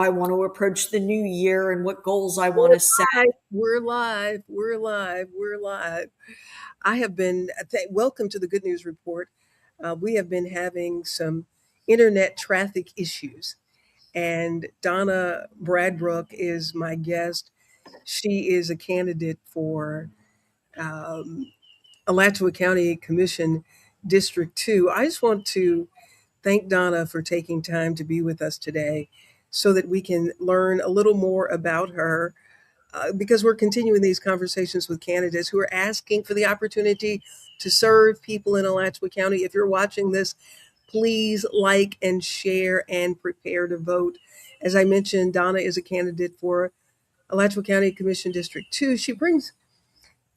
I want to approach the new year and what goals I want to set. We're live. We're live. We're live. I have been, welcome to the Good News Report. We have been having some internet traffic issues, and Donna Bradbrook is my guest. She is a candidate for um, Alachua County Commission District 2. I just want to thank Donna for taking time to be with us today so that we can learn a little more about her because we're continuing these conversations with candidates who are asking for the opportunity to serve people in Alachua County. If you're watching this, please like and share and prepare to vote. As I mentioned, Donna is a candidate for Alachua County Commission District 2. She brings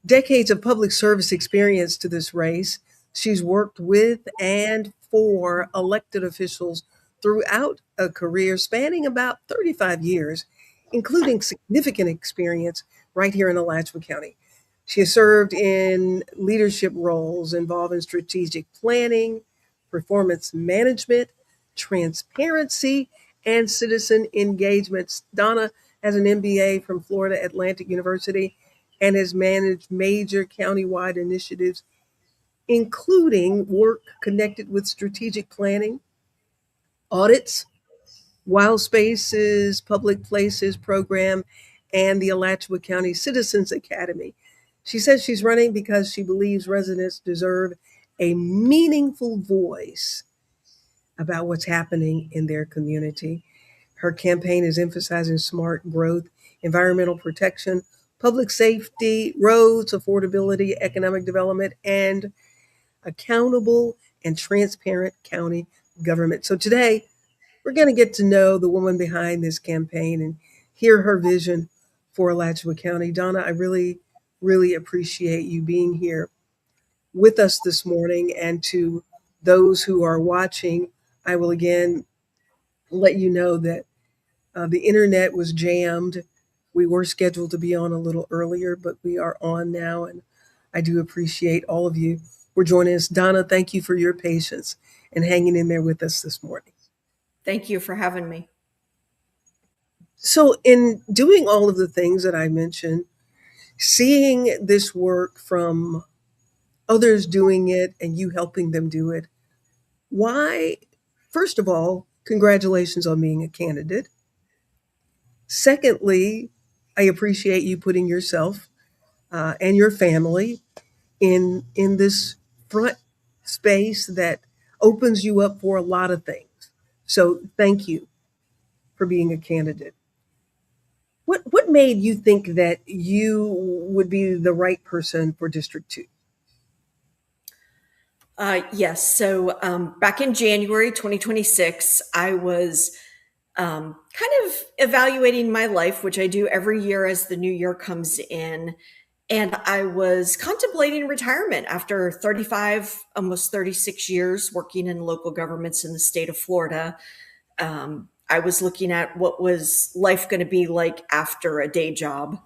decades of public service experience to this race. She's worked with and for elected officials throughout a career spanning about 35 years, including significant experience right here in Alachua County. She has served in leadership roles involving strategic planning, performance management, transparency, and citizen engagements. Donna has an MBA from Florida Atlantic University and has managed major countywide initiatives, including work connected with strategic planning, audits, wild spaces, public places program, and the Alachua County Citizens Academy. She says she's running because she believes residents deserve a meaningful voice about what's happening in their community. Her campaign is emphasizing smart growth, environmental protection, public safety, roads, affordability, economic development, and accountable and transparent county government. So today, we're going to get to know the woman behind this campaign and hear her vision for Alachua County. Donna, I really, really appreciate you being here with us this morning. And to those who are watching, I will again let you know that the internet was jammed. We were scheduled to be on a little earlier, but we are on now. And I do appreciate all of you for joining us. Donna, thank you for your patience and hanging in there with us this morning. Thank you for having me. So, in doing all of the things that I mentioned, seeing this work from others doing it and you helping them do it, why, first of all, congratulations on being a candidate. Secondly, I appreciate you putting yourself and your family in this front space that opens you up for a lot of things. So thank you for being a candidate. What made you think that you would be the right person for District 2? Yes. So back in January 2026, I was kind of evaluating my life, which I do every year as the new year comes in. And I was contemplating retirement after 35, almost 36 years working in local governments in the state of Florida. I was looking at what was life going to be like after a day job.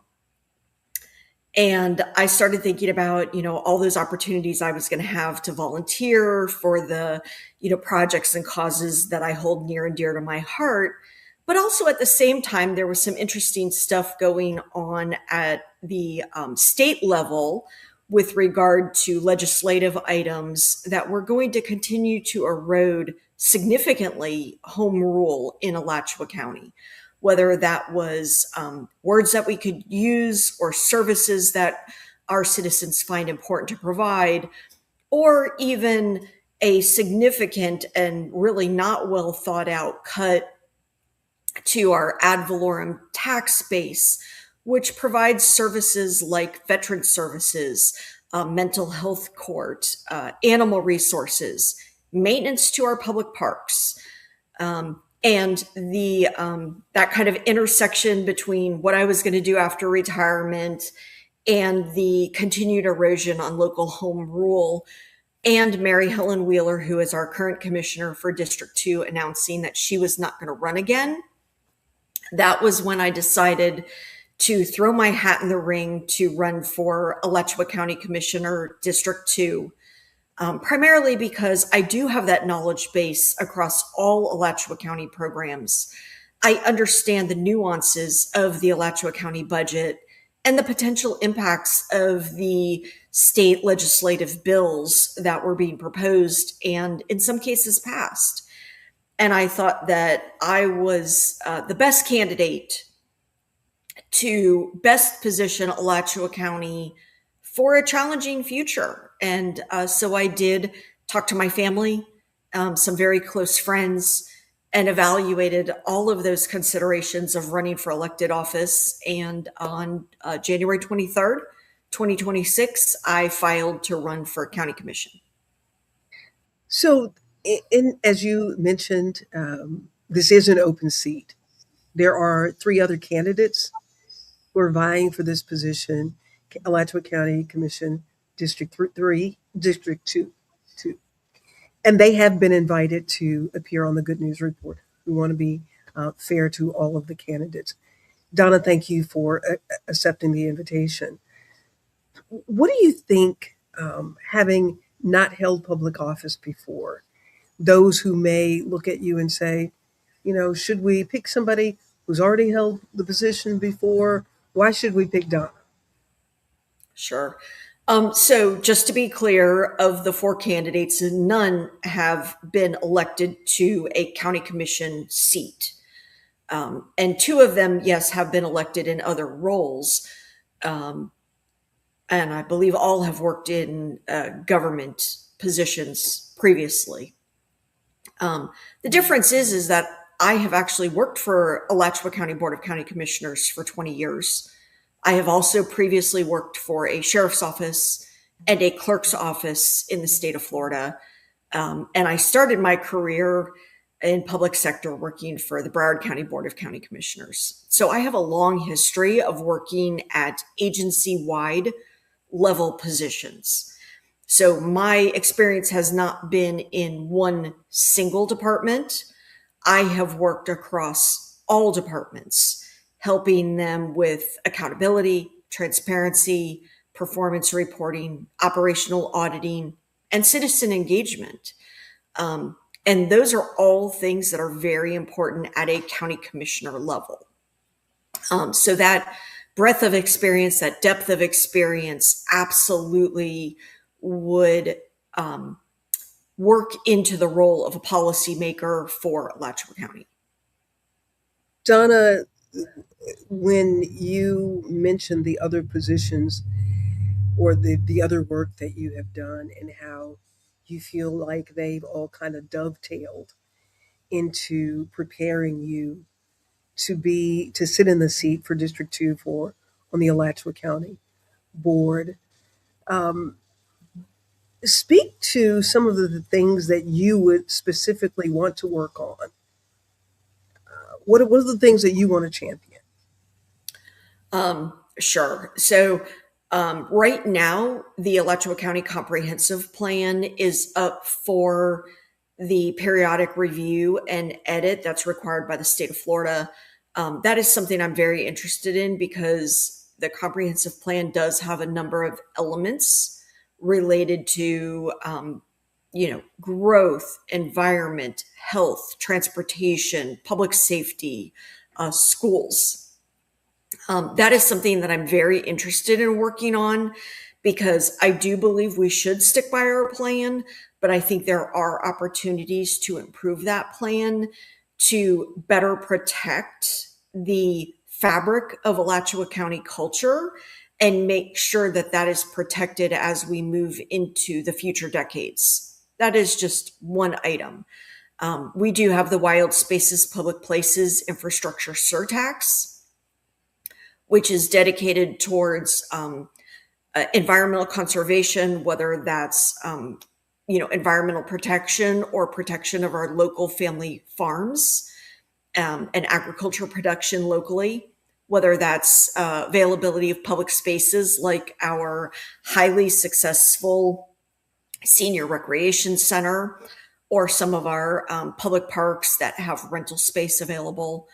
And I started thinking about, all those opportunities I was going to have to volunteer for the, projects and causes that I hold near and dear to my heart. But also at the same time, there was some interesting stuff going on at the state level with regard to legislative items that were going to continue to erode significantly home rule in Alachua County, whether that was words that we could use or services that our citizens find important to provide, or even a significant and really not well thought out cut to our ad valorem tax base, which provides services like veteran services, mental health court, animal resources, maintenance to our public parks, and the that kind of intersection between what I was going to do after retirement and the continued erosion on local home rule. And Mary Helen Wheeler, who is our current commissioner for District 2, announcing that she was not going to run again. That was when I decided to throw my hat in the ring to run for Alachua County Commissioner District 2, primarily because I do have that knowledge base across all Alachua County programs. I understand the nuances of the Alachua County budget and the potential impacts of the state legislative bills that were being proposed and in some cases passed. And I thought that I was the best candidate to best position Alachua County for a challenging future. And so I did talk to my family, some very close friends, and evaluated all of those considerations of running for elected office. And on January 23rd, 2026, I filed to run for county commission. So, as you mentioned, this is an open seat. There are three other candidates who are vying for this position: Alachua County Commission District 3, District 2, and they have been invited to appear on the Good News Report. We want to be fair to all of the candidates. Donna, thank you for accepting the invitation. What do you think, having not held public office before, those who may look at you and say, should we pick somebody who's already held the position before? Why should we pick Donna? Sure. So just to be clear, of the four candidates, none have been elected to a county commission seat. And two of them, yes, have been elected in other roles. And I believe all have worked in government positions previously. The difference is that I have actually worked for Alachua County Board of County Commissioners for 20 years. I have also previously worked for a sheriff's office and a clerk's office in the state of Florida. And I started my career in public sector working for the Broward County Board of County Commissioners. So I have a long history of working at agency-wide level positions. So my experience has not been in one single department. I have worked across all departments, helping them with accountability, transparency, performance reporting, operational auditing, and citizen engagement. And those are all things that are very important at a county commissioner level. So that breadth of experience, that depth of experience absolutely would work into the role of a policymaker for Alachua County. Donna, when you mentioned the other positions or the other work that you have done and how you feel like they've all kind of dovetailed into preparing you to sit in the seat for District 2 for on the Alachua County Board. Speak to some of the things that you would specifically want to work on. What are the things that you want to champion? Sure. So right now, the Alachua County Comprehensive Plan is up for the periodic review and edit that's required by the state of Florida. That is something I'm very interested in because the comprehensive plan does have a number of elements related to, growth, environment, health, transportation, public safety, schools. That is something that I'm very interested in working on because I do believe we should stick by our plan, but I think there are opportunities to improve that plan to better protect the fabric of Alachua County culture and make sure that that is protected as we move into the future decades. That is just one item. We do have the Wild Spaces Public Places Infrastructure Surtax, which is dedicated towards environmental conservation, whether that's environmental protection or protection of our local family farms and agriculture production locally, whether that's availability of public spaces like our highly successful senior recreation center or some of our public parks that have rental space available,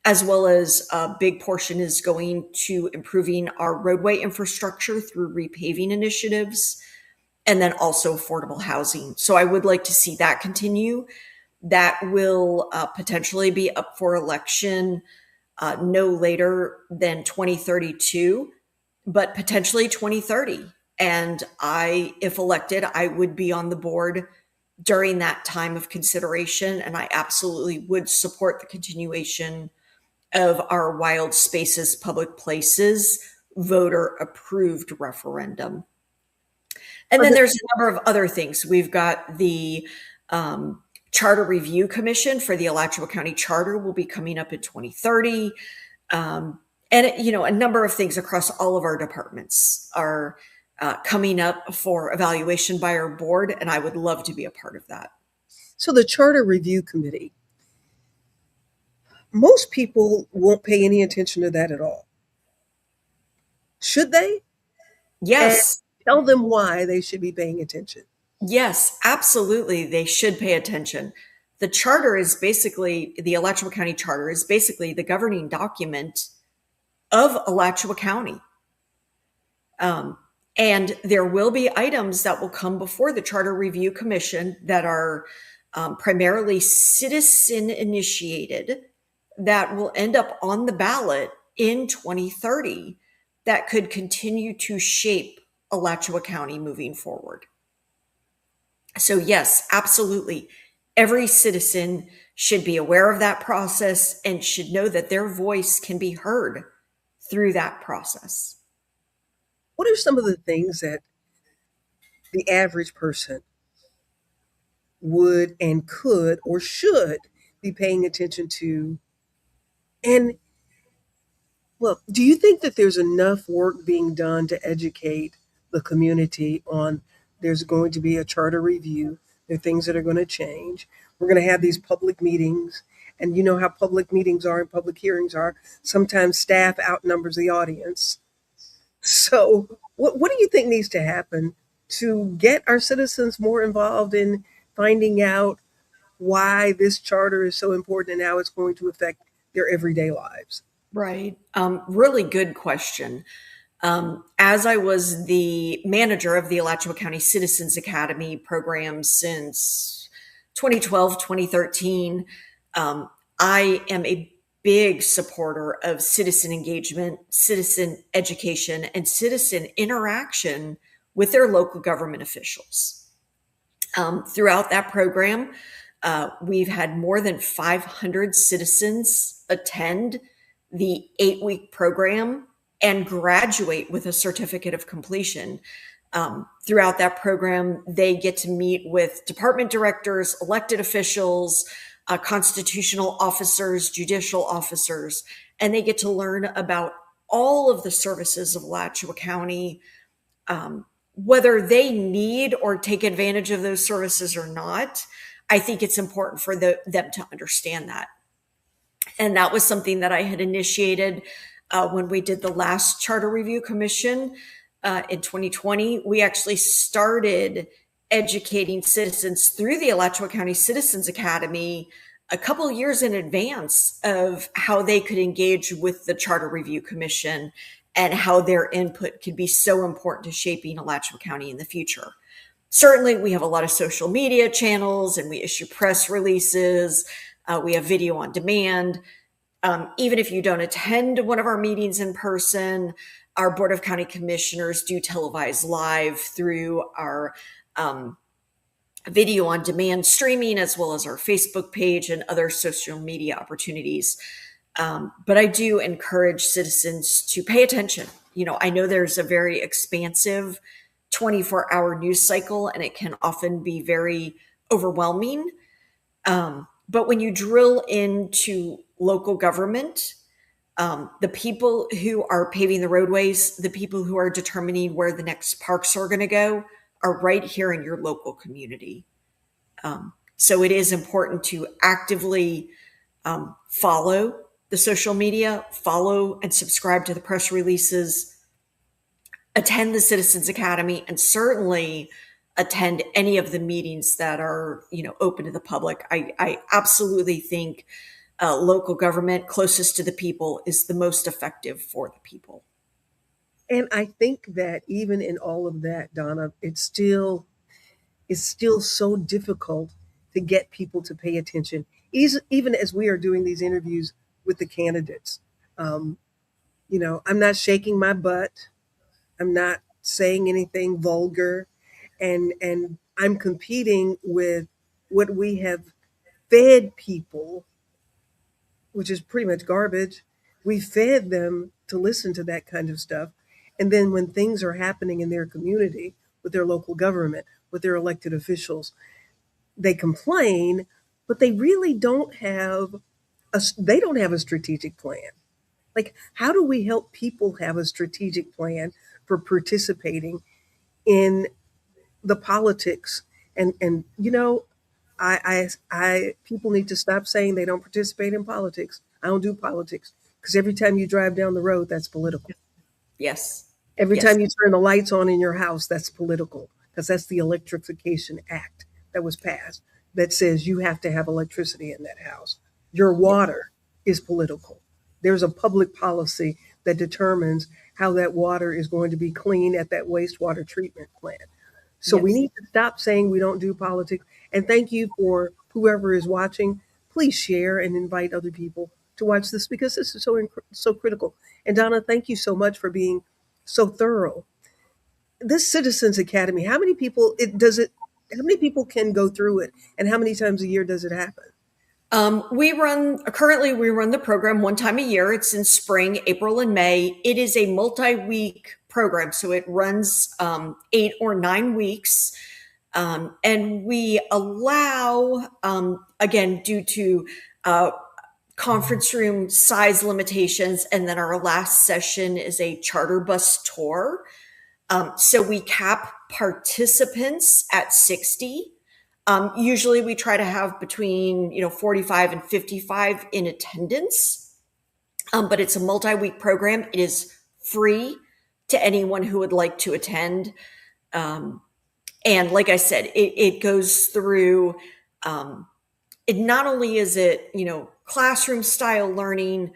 as well as a big portion is going to improving our roadway infrastructure through repaving initiatives, and then also affordable housing. So I would like to see that continue. that will potentially be up for election no later than 2032, but potentially 2030. And if elected, I would be on the board during that time of consideration. And I absolutely would support the continuation of our wild spaces, public places voter approved referendum. And then there's a number of other things. We've got the Charter Review Commission for the Alachua County Charter will be coming up in 2030. And a number of things across all of our departments are coming up for evaluation by our board, and I would love to be a part of that. So the Charter Review Committee, most people won't pay any attention to that at all. Should they? And Yes. tell them why they should be paying attention. Yes, absolutely. They should pay attention. The charter is basically, the Alachua County Charter is basically the governing document of Alachua County. And there will be items that will come before the Charter Review Commission that are primarily citizen initiated that will end up on the ballot in 2030 that could continue to shape Alachua County moving forward. So yes, absolutely. Every citizen should be aware of that process and should know that their voice can be heard through that process. What are some of the things that the average person would and could or should be paying attention to? And well, do you think that there's enough work being done to educate the community on there's going to be a charter review? There are things that are going to change. We're going to have these public meetings. And you know how public meetings are and public hearings are. Sometimes staff outnumbers the audience. So, what do you think needs to happen to get our citizens more involved in finding out why this charter is so important and how it's going to affect their everyday lives? Right. Really good question. As I was the manager of the Alachua County Citizens Academy program since 2012, 2013, I am a big supporter of citizen engagement, citizen education, and citizen interaction with their local government officials. Throughout that program, we've had more than 500 citizens attend the 8-week program and graduate with a certificate of completion. Throughout that program, they get to meet with department directors, elected officials, constitutional officers, judicial officers, and they get to learn about all of the services of Alachua County, whether they need or take advantage of those services or not. I think it's important for them to understand that. And that was something that I had initiated when we did the last Charter Review Commission in 2020. We actually started educating citizens through the Alachua County Citizens Academy a couple of years in advance of how they could engage with the Charter Review Commission and how their input could be so important to shaping Alachua County in the future. Certainly, we have a lot of social media channels and we issue press releases. We have video on demand. Even if you don't attend one of our meetings in person, our Board of County Commissioners do televise live through our video on demand streaming, as well as our Facebook page and other social media opportunities. But I do encourage citizens to pay attention. I know there's a very expansive 24-hour news cycle, and it can often be very overwhelming. But when you drill into local government, the people who are paving the roadways, the people who are determining where the next parks are going to go, are right here in your local community. So it is important to actively follow the social media, follow and subscribe to the press releases, attend the Citizens Academy, and certainly attend any of the meetings that are open to the public. I absolutely think local government closest to the people is the most effective for the people. And I think that even in all of that, Donna, it's still so difficult to to get people to pay attention, even as we are doing these interviews with the candidates. Um, I'm not shaking my butt. I'm not saying anything vulgar, and I'm competing with what we have fed people, which is pretty much garbage. We fed them to listen to that kind of stuff. And then when things are happening in their community, with their local government, with their elected officials, they complain, but they really don't have they don't have a strategic plan. Like, how do we help people have a strategic plan for participating in the politics? And people need to stop saying they don't participate in politics. I don't do politics, because every time you drive down the road, that's political. Yes. Every Yes. time you turn the lights on in your house, that's political, because that's the Electrification Act that was passed that says you have to have electricity in that house. Your water is political. There's a public policy that determines how that water is going to be clean at that wastewater treatment plant. So we Yes. need to stop saying we don't do politics. And thank you for whoever is watching. Please share and invite other people to watch this, because this is so critical. And Donna, thank you so much for being so thorough. This Citizens Academy, how many people how many people can go through it, and how many times a year does it happen? Currently we run the program one time a year. It's in spring, April and May. It is a multi-week program. So it runs 8 or 9 weeks. And we allow, again, due to conference room size limitations, and then our last session is a charter bus tour. So we cap participants at 60. Usually we try to have between 45 and 55 in attendance, but it's a multi-week program. It is free to anyone who would like to attend. And like I said, it goes through, it not only is it, classroom style learning,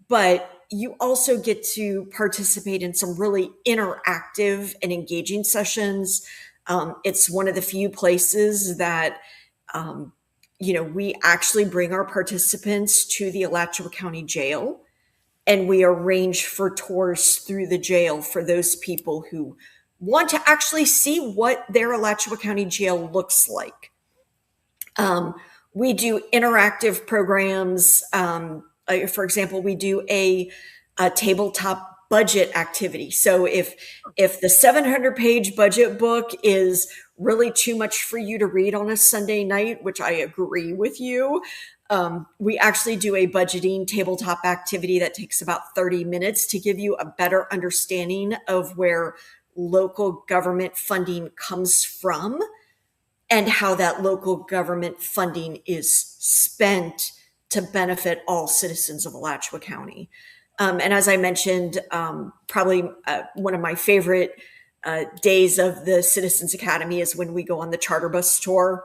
but you also get to participate in some really interactive and engaging sessions. It's one of the few places that, we actually bring our participants to the Alachua County Jail, and we arrange for tours through the jail for those people who want to actually see what their Alachua County Jail looks like. We do interactive programs. For example, we do a tabletop budget activity. So if the 700-page budget book is really too much for you to read on a Sunday night, which I agree with you, we actually do a budgeting tabletop activity that takes about 30 minutes to give you a better understanding of where local government funding comes from and how that local government funding is spent to benefit all citizens of Alachua County. And as I mentioned, probably one of my favorite days of the Citizens Academy is when we go on the charter bus tour.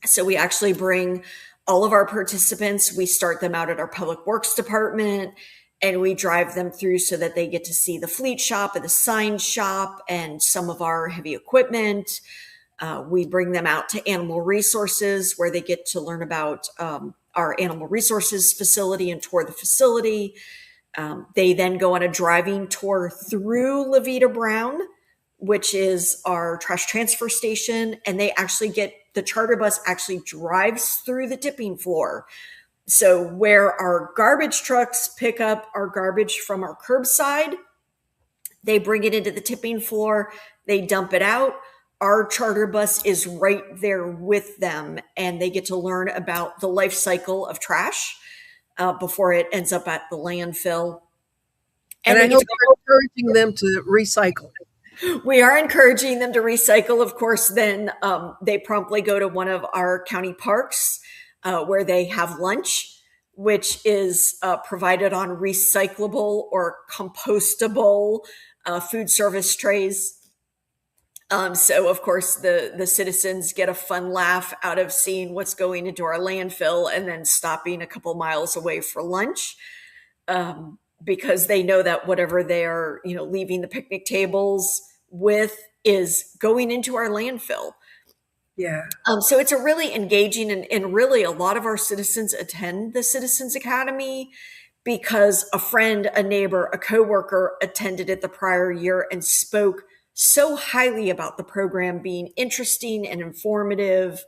So we actually bring all of our participants, we start them out at our public works department, and we drive them through so that they get to see the fleet shop and the sign shop and some of our heavy equipment. We bring them out to animal resources, where they get to learn about our animal resources facility and tour the facility. They then go on a driving tour through Levita Brown, which is our trash transfer station. And the charter bus actually drives through the tipping floor. So where our garbage trucks pick up our garbage from our curbside, they bring it into the tipping floor, they dump it out. Our charter bus is right there with them, and they get to learn about the life cycle of trash before it ends up at the landfill. And I hope you're encouraging them to recycle. We are encouraging them to recycle. Of course, then they promptly go to one of our county parks where they have lunch, which is provided on recyclable or compostable food service trays. So, of course, the citizens get a fun laugh out of seeing what's going into our landfill and then stopping a couple miles away for lunch, because they know that whatever they're leaving the picnic tables with is going into our landfill. Yeah. So it's a really engaging, and really a lot of our citizens attend the Citizens Academy because a friend, a neighbor, a coworker attended it the prior year and spoke so highly about the program being interesting and informative.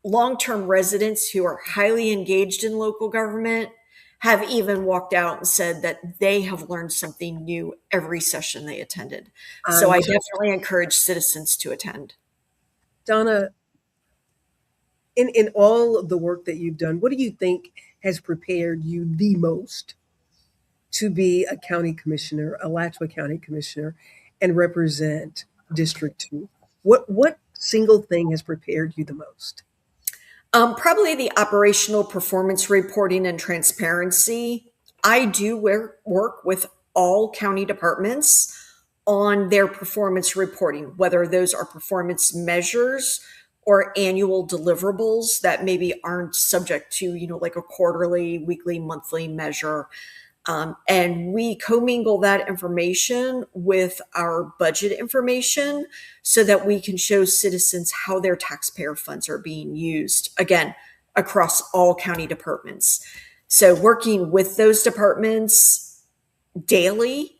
Long-term residents who are highly engaged in local government have even walked out and said that they have learned something new every session they attended. So I'm I t- definitely encourage citizens to attend. Donna, in all of the work that you've done, what do you think has prepared you the most to be a county commissioner, Alachua County Commissioner, and represent District 2? What single thing has prepared you the most? Probably the operational performance reporting and transparency. I do work with all county departments on their performance reporting, whether those are performance measures or annual deliverables that maybe aren't subject to, like a quarterly, weekly, monthly measure. And we commingle that information with our budget information so that we can show citizens how their taxpayer funds are being used, again, across all county departments. So, working with those departments daily,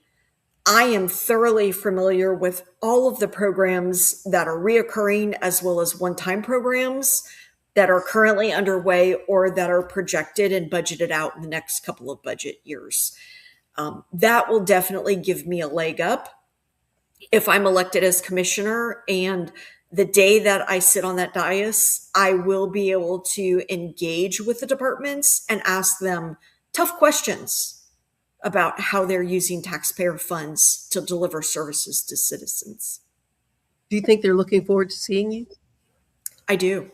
I am thoroughly familiar with all of the programs that are reoccurring as well as one time programs that are currently underway or that are projected and budgeted out in the next couple of budget years. That will definitely give me a leg up if I'm elected as commissioner. And the day that I sit on that dais, I will be able to engage with the departments and ask them tough questions about how they're using taxpayer funds to deliver services to citizens. Do you think they're looking forward to seeing you? I do.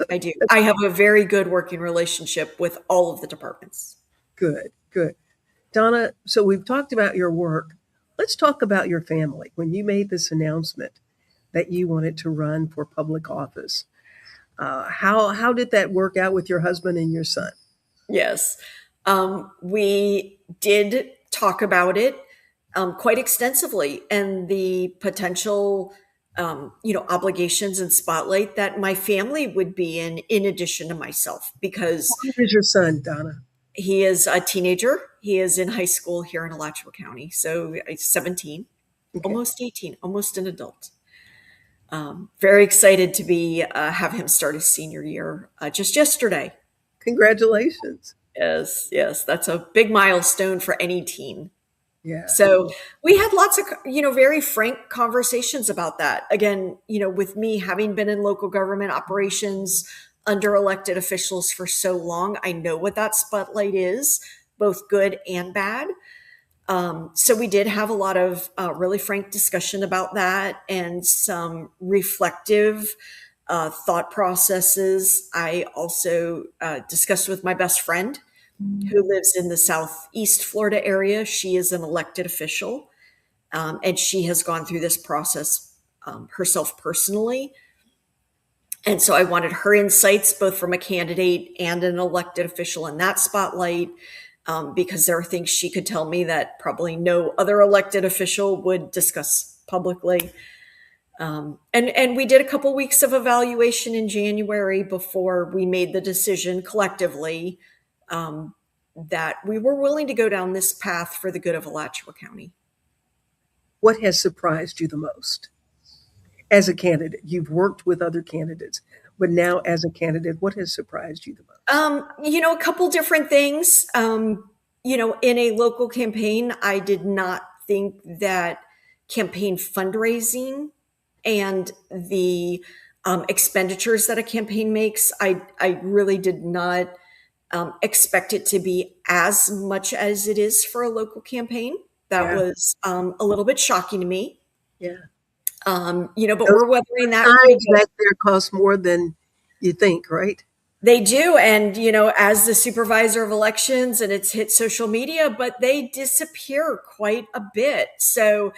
I do. I have a very good working relationship with all of the departments. Good, good. Donna, so we've talked about your work. Let's talk about your family. When you made this announcement that you wanted to run for public office, how did that work out with your husband and your son? Yes. We did talk about it quite extensively and the potential, obligations and spotlight that my family would be in addition to myself, How because old is your son, Donna? he is a teenager. He is in high school here in Alachua County. So he's 17, Okay. almost 18, almost an adult. Very excited to be have him start his senior year just yesterday. Congratulations. Yes, yes, that's a big milestone for any teen. Yeah. So we had lots of, very frank conversations about that. Again, with me having been in local government operations under elected officials for so long, I know what that spotlight is, both good and bad. So we did have a lot of really frank discussion about that and some reflective thought processes. I also discussed with my best friend who lives in the Southeast Florida area. She is an elected official, and she has gone through this process herself personally. And so I wanted her insights, both from a candidate and an elected official, in that spotlight, because there are things she could tell me that probably no other elected official would discuss publicly. And we did a couple weeks of evaluation in January before we made the decision collectively that we were willing to go down this path for the good of Alachua County. What has surprised you the most as a candidate? You've worked with other candidates, but now as a candidate, what has surprised you the most? A couple different things. In a local campaign, I did not think that campaign fundraising and the expenditures that a campaign makes, I really did not expect it to be as much as it is for a local campaign. That Yeah. was a little bit shocking to me. Yeah. But Those we're weathering that really signs good. back there cost more than you think, right? They do. And, as the supervisor of elections, and it's hit social media, but they disappear quite a bit. So,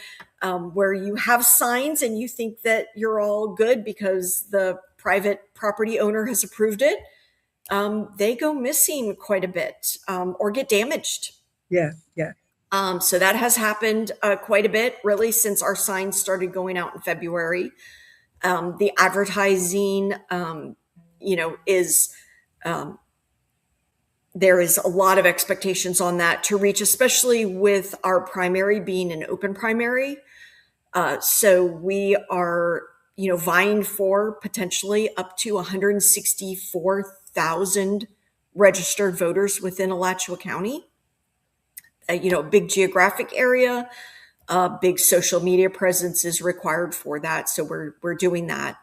where you have signs and you think that you're all good because the private property owner has approved it, they go missing quite a bit or get damaged. Yeah. Yeah. So that has happened quite a bit, really, since our signs started going out in February. The advertising, is there is a lot of expectations on that to reach, especially with our primary being an open primary. So we are, vying for potentially up to 164,000 registered voters within Alachua County. Big geographic area, big social media presence is required for that. So we're doing that.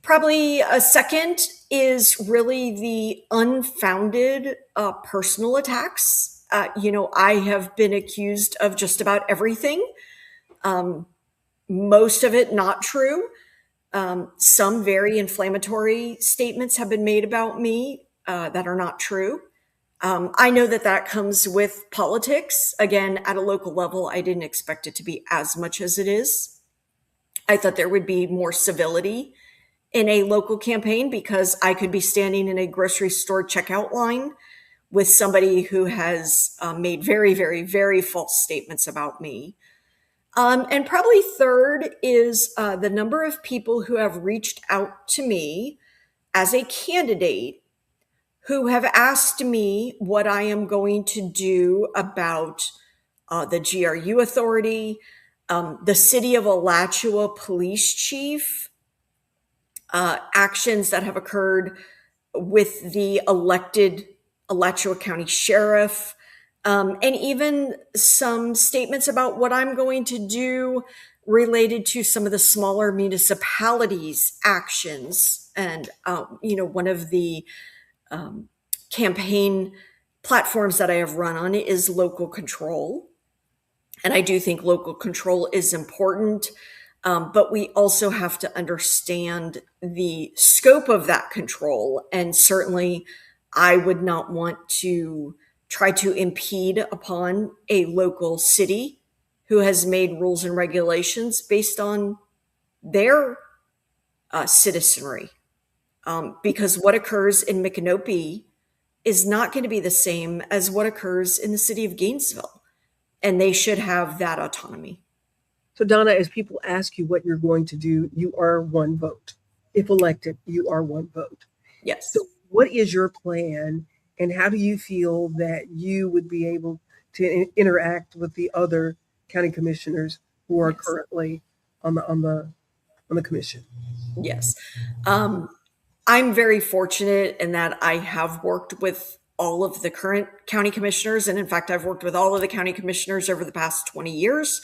Probably a second is really the unfounded personal attacks. I have been accused of just about everything. Most of it not true. Some very inflammatory statements have been made about me that are not true. I know that comes with politics. Again, at a local level, I didn't expect it to be as much as it is. I thought there would be more civility in a local campaign because I could be standing in a grocery store checkout line with somebody who has made very, very, very false statements about me. And probably third is the number of people who have reached out to me as a candidate who have asked me what I am going to do about the GRU authority, the city of Alachua police chief, actions that have occurred with the elected Alachua County sheriff, and even some statements about what I'm going to do related to some of the smaller municipalities' actions. And, one of the campaign platforms that I have run on is local control. And I do think local control is important. But we also have to understand the scope of that control. And certainly, I would not want to try to impede upon a local city who has made rules and regulations based on their citizenry. Because what occurs in Micanopy is not going to be the same as what occurs in the city of Gainesville. And they should have that autonomy. So, Donna, as people ask you what you're going to do, you are one vote. If elected, you are one vote. Yes. So, what is your plan, and how do you feel that you would be able to interact with the other county commissioners who are currently on the commission? Yes. I'm very fortunate in that I have worked with all of the current county commissioners. And in fact, I've worked with all of the county commissioners over the past 20 years.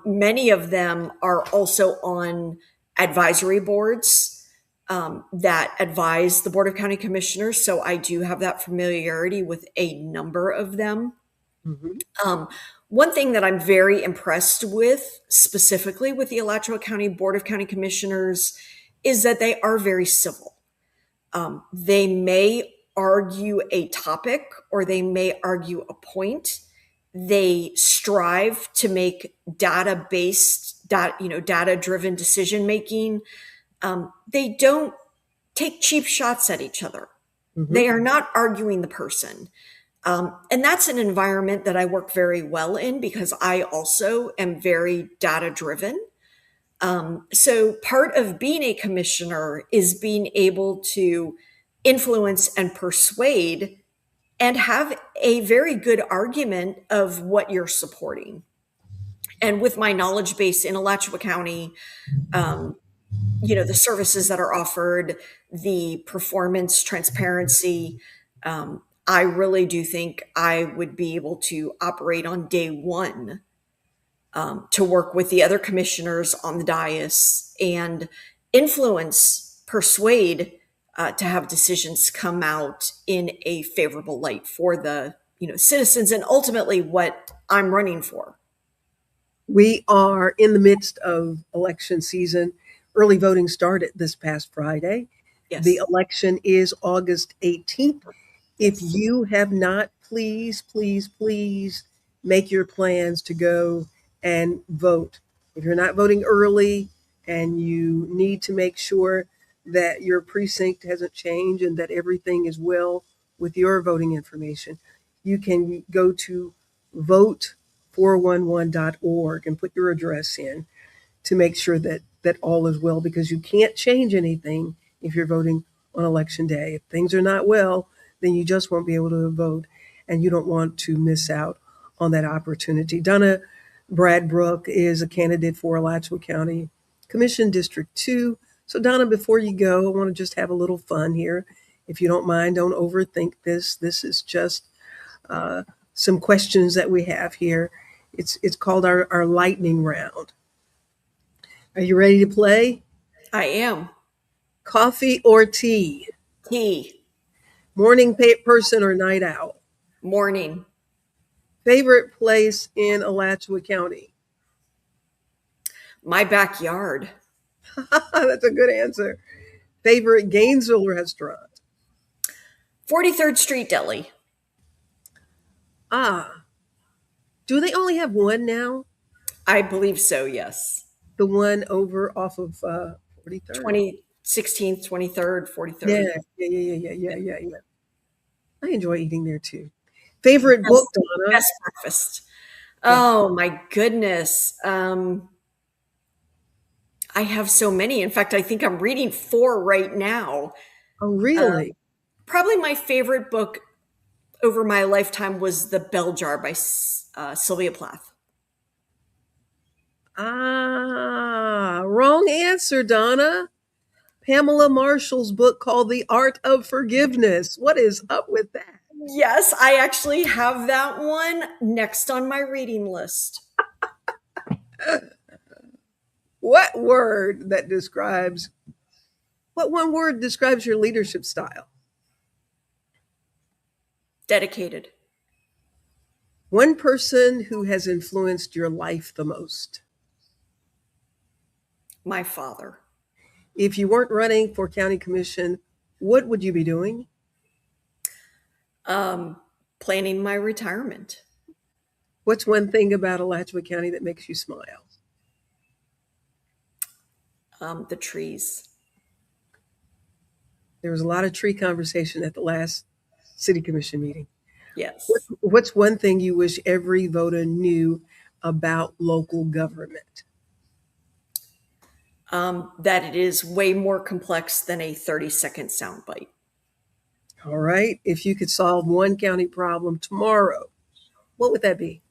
Many of them are also on advisory boards that advise the Board of County Commissioners. So I do have that familiarity with a number of them. Mm-hmm. One thing that I'm very impressed with, specifically with the Alachua County Board of County Commissioners, is that they are very civil. They may argue a topic or they may argue a point. They strive to make data-based, data-driven decision making. They don't take cheap shots at each other. Mm-hmm. They are not arguing the person. And that's an environment that I work very well in because I also am very data-driven. So part of being a commissioner is being able to influence and persuade and have a very good argument of what you're supporting. And with my knowledge base in Alachua County, the services that are offered, the performance transparency, I really do think I would be able to operate on day one to work with the other commissioners on the dais and influence, persuade to have decisions come out in a favorable light for the citizens and ultimately what I'm running for. We are in the midst of election season. Early voting started this past Friday. Yes. The election is August 18th. If you have not, please, please, please make your plans to go and vote. If you're not voting early and you need to make sure that your precinct hasn't changed and that everything is well with your voting information, you can go to vote411.org and put your address in to make sure that all is well, because you can't change anything if you're voting on election day. If things are not well, then you just won't be able to vote, and you don't want to miss out on that opportunity. Donna Bradbrook is a candidate for Alachua County Commission District 2. So, Donna, before you go, I want to just have a little fun here. If you don't mind, don't overthink this. This is just some questions that we have here. It's called our lightning round. Are you ready to play? I am. Coffee or tea? Tea. Morning person or night owl? Morning. Favorite place in Alachua County? My backyard. That's a good answer. Favorite Gainesville restaurant? 43rd Street Deli. Ah, do they only have one now? I believe so, yes. The one over off of 43rd? 16th, 23rd, 43rd. Yeah. I enjoy eating there too. Favorite book, Donna? Best breakfast. Oh my goodness. I have so many. In fact, I think I'm reading 4 right now. Oh, really? Probably my favorite book over my lifetime was The Bell Jar by Sylvia Plath. Wrong answer, Donna. Pamela Marshall's book called The Art of Forgiveness. What is up with that? Yes, I actually have that one next on my reading list. What one word describes your leadership style? Dedicated. One person who has influenced your life the most? My father. If you weren't running for county commission, what would you be doing? Planning my retirement. What's one thing about Alachua County that makes you smile? The trees. There was a lot of tree conversation at the last city commission meeting. Yes. What's one thing you wish every voter knew about local government? That it is way more complex than a 30-second soundbite. All right. If you could solve one county problem tomorrow, what would that be?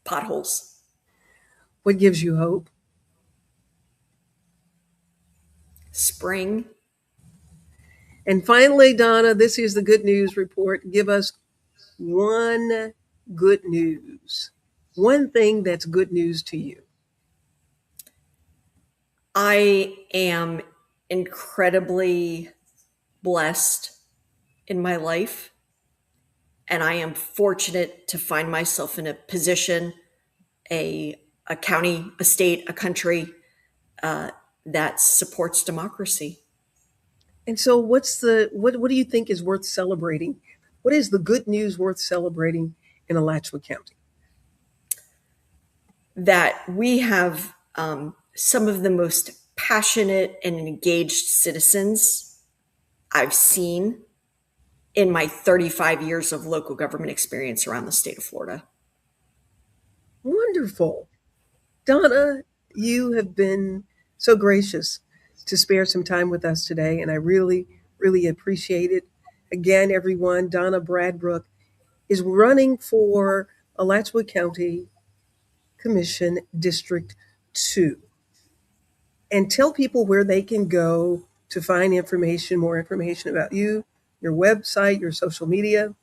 Potholes. What gives you hope? Spring. And finally, Donna, this is the good news report. Give us one good news. One thing that's good news to you. I am incredibly blessed in my life, and I am fortunate to find myself in a position, a county, a state, a country that supports democracy. And so what do you think is worth celebrating? What is the good news worth celebrating in Alachua County? That we have some of the most passionate and engaged citizens I've seen in my 35 years of local government experience around the state of Florida. Wonderful. Donna, you have been so gracious to spare some time with us today, and I really, really appreciate it. Again, everyone, Donna Bradbrook is running for Alachua County Commission District 2. And tell people where they can go to find more information about you, your website, your social media.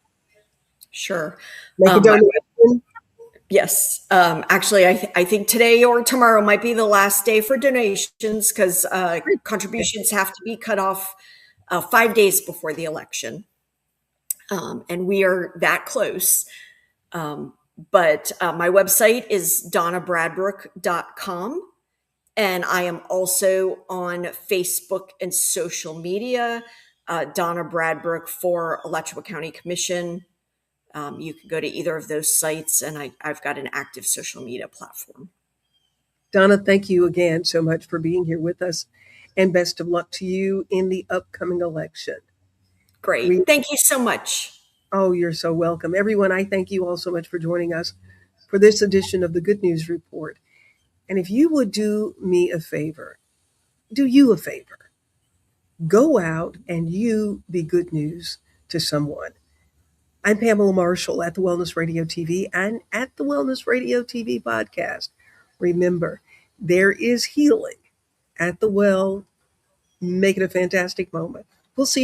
Sure. Make a donation. Yes. Actually, I think today or tomorrow might be the last day for donations because contributions have to be cut off 5 days before the election. And we are that close. But my website is donnabradbrook.com. And I am also on Facebook and social media, Donna Bradbrook for Alachua County Commission. You can go to either of those sites, and I've got an active social media platform. Donna, thank you again so much for being here with us, and best of luck to you in the upcoming election. Great. Thank you so much. Oh, you're so welcome. Everyone, I thank you all so much for joining us for this edition of the Good News Report. And if you would do me a favor, do you a favor. Go out and you be good news to someone. I'm Pamela Marshall at the Wellness Radio TV and at the Wellness Radio TV podcast. Remember, there is healing at the well. Make it a fantastic moment. We'll see